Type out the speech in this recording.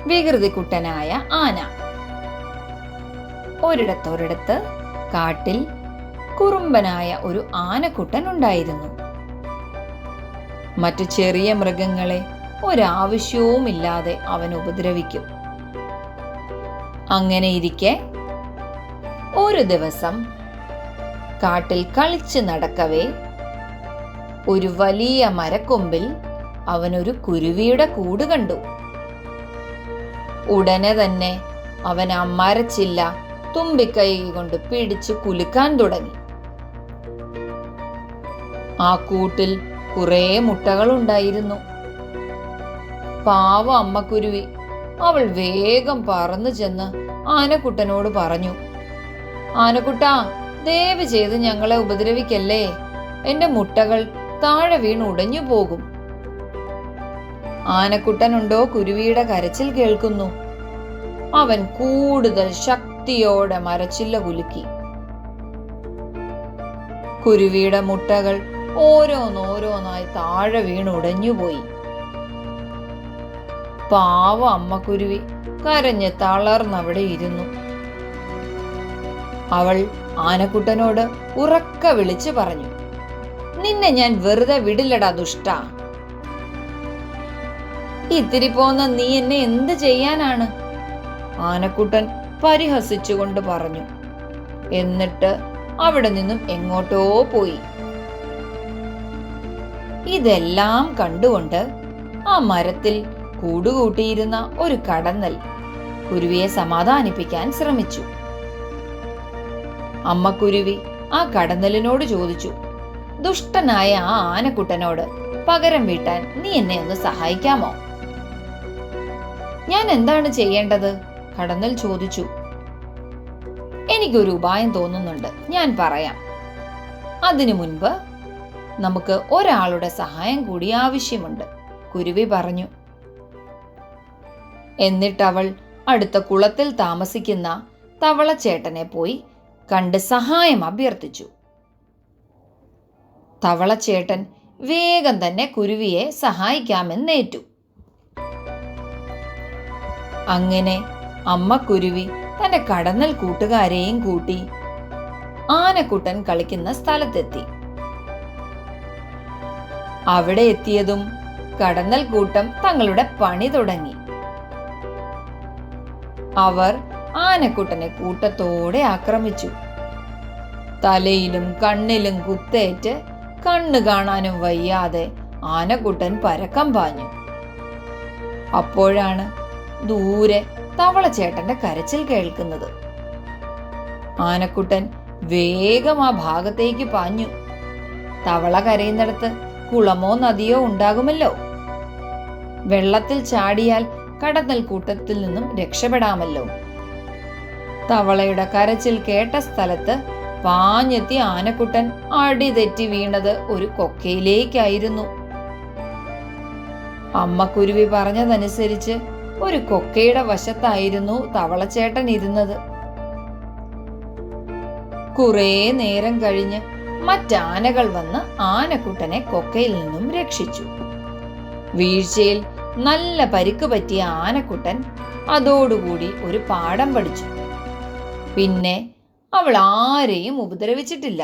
വികൃതിക്കുട്ടനായ ആന. ഒരിടത്തൊരിടത്ത് കാട്ടിൽ കുറുമ്പനായ ഒരു ആനക്കുട്ടൻ ഉണ്ടായിരുന്നു. മറ്റു ചെറിയ മൃഗങ്ങളെ ഒരാവശ്യവുമില്ലാതെ അവൻ ഉപദ്രവിക്കും. അങ്ങനെ ഇരിക്കെ ഒരു ദിവസം കാട്ടിൽ കളിച്ച് നടക്കവേ ഒരു വലിയ മരക്കൊമ്പിൽ അവനൊരു കുരുവിയുടെ കൂട് കണ്ടു. ഉടനെ തന്നെ അവൻ ആ മരച്ചില്ല തുമ്പിക്കൈ കൊണ്ട് പിടിച്ചു കുലുക്കാൻ തുടങ്ങി. ആ കൂട്ടിൽ കുറെ മുട്ടകൾ ഉണ്ടായിരുന്നു. പാവ അമ്മക്കുരുവി, അവൾ വേഗം പറന്നു ചെന്ന് ആനക്കുട്ടനോട് പറഞ്ഞു, ആനക്കുട്ടാ, ദയവ് ചെയ്ത് ഞങ്ങളെ ഉപദ്രവിക്കല്ലേ, എന്റെ മുട്ടകൾ താഴെ വീണ് ഉടഞ്ഞു പോകും. ആനക്കുട്ടനുണ്ടോ കുരുവിയുടെ കരച്ചിൽ കേൾക്കുന്നു. അവൻ കൂടുതൽ ശക്തിയോടെ മരച്ചില്ല കുലുക്കി. കുരുവിയുടെ മുട്ടകൾ ഓരോന്നോരോന്നായി താഴെ വീണ് ഉടഞ്ഞുപോയി. പാവ അമ്മക്കുരുവി കരഞ്ഞ് തളർന്നവിടെ ഇരുന്നു. അവൾ ആനക്കുട്ടനോട് ഉറക്കെ വിളിച്ചു പറഞ്ഞു, നിന്നെ ഞാൻ വെറുതെ വിടില്ലടാ ദുഷ്ടാ. ഇത്തിരി പോന്ന നീ എന്നെ എന്ത് ചെയ്യാനാണ്? ആനക്കുട്ടൻ പരിഹസിച്ചുകൊണ്ട് പറഞ്ഞു. എന്നിട്ട് അവിടെ നിന്നും എങ്ങോട്ടോ പോയി. ഇതെല്ലാം കണ്ടുകൊണ്ട് ആ മരത്തിൽ കൂടുകൂട്ടിയിരുന്ന ഒരു കടന്നൽ കുരുവിയെ സമാധാനിപ്പിക്കാൻ ശ്രമിച്ചു. അമ്മക്കുരുവി ആ കടന്നലിനോട് ചോദിച്ചു, ദുഷ്ടനായ ആ ആനക്കുട്ടനോട് പകരം വീട്ടാൻ നീ എന്നെ ഒന്ന് സഹായിക്കാമോ? ഞാൻ എന്താണ് ചെയ്യേണ്ടത്? കടന്നൽ ചോദിച്ചു. എനിക്കൊരു ഉപായം തോന്നുന്നുണ്ട്, ഞാൻ പറയാം. അതിനു മുൻപ് നമുക്ക് ഒരാളുടെ സഹായം കൂടി ആവശ്യമുണ്ട്, കുരുവി പറഞ്ഞു. എന്നിട്ടവൾ അടുത്ത കുളത്തിൽ താമസിക്കുന്ന തവളച്ചേട്ടനെ പോയി കണ്ട് സഹായം അഭ്യർത്ഥിച്ചു. തവളച്ചേട്ടൻ വേഗം തന്നെ കുരുവിയെ സഹായിക്കാമെന്നേറ്റു. അങ്ങനെ അമ്മക്കുരുവി തന്റെ കടന്നൽ കൂട്ടുകാരെയും കൂട്ടി ആനക്കുട്ടൻ കളിക്കുന്ന സ്ഥലത്തെത്തി. അവിടെ എത്തിയതും കടന്നൽ കൂട്ടം തങ്ങളുടെ പണി തുടങ്ങി. അവർ ആനക്കുട്ടനെ കൂട്ടത്തോടെ ആക്രമിച്ചു. തലയിലും കണ്ണിലും കുത്തേറ്റ് കണ്ണു കാണാനും വയ്യാതെ ആനക്കുട്ടൻ പരക്കം പാഞ്ഞു. അപ്പോഴാണ് ദൂരെ തവളച്ചേട്ടന്റെ കരച്ചിൽ കേൾക്കുന്നത്. ആനക്കുട്ടൻ വേഗം ആ ഭാഗത്തേക്ക് പാഞ്ഞു. തവള കരയുന്നിടത്ത് കുളമോ നദിയോ ഉണ്ടാകുമല്ലോ. വെള്ളത്തിൽ ചാടിയാൽ കടന്നൽ കൂട്ടത്തിൽ നിന്നും രക്ഷപ്പെടാമല്ലോ. തവളയുടെ കരച്ചിൽ കേട്ട സ്ഥലത്ത് പാഞ്ഞെത്തി ആനക്കുട്ടൻ അടിതെറ്റി വീണത് ഒരു കൊക്കയിലേക്കായിരുന്നു. അമ്മക്കുരുവി പറഞ്ഞതനുസരിച്ച് ഒരു കൊക്കയുടെ വശത്തായിരുന്നു തവളച്ചേട്ടൻ ഇരുന്നത്. കുറെ നേരം കഴിഞ്ഞ് മറ്റാനകൾ വന്ന് ആനക്കുട്ടനെ കൊക്കയിൽ നിന്നും രക്ഷിച്ചു. വീഴ്ചയിൽ നല്ല പരിക്ക് പറ്റിയ ആനക്കുട്ടൻ അതോടുകൂടി ഒരു പാഠം പഠിച്ചു. പിന്നെ അവൾ ആരെയും ഉപദ്രവിച്ചിട്ടില്ല.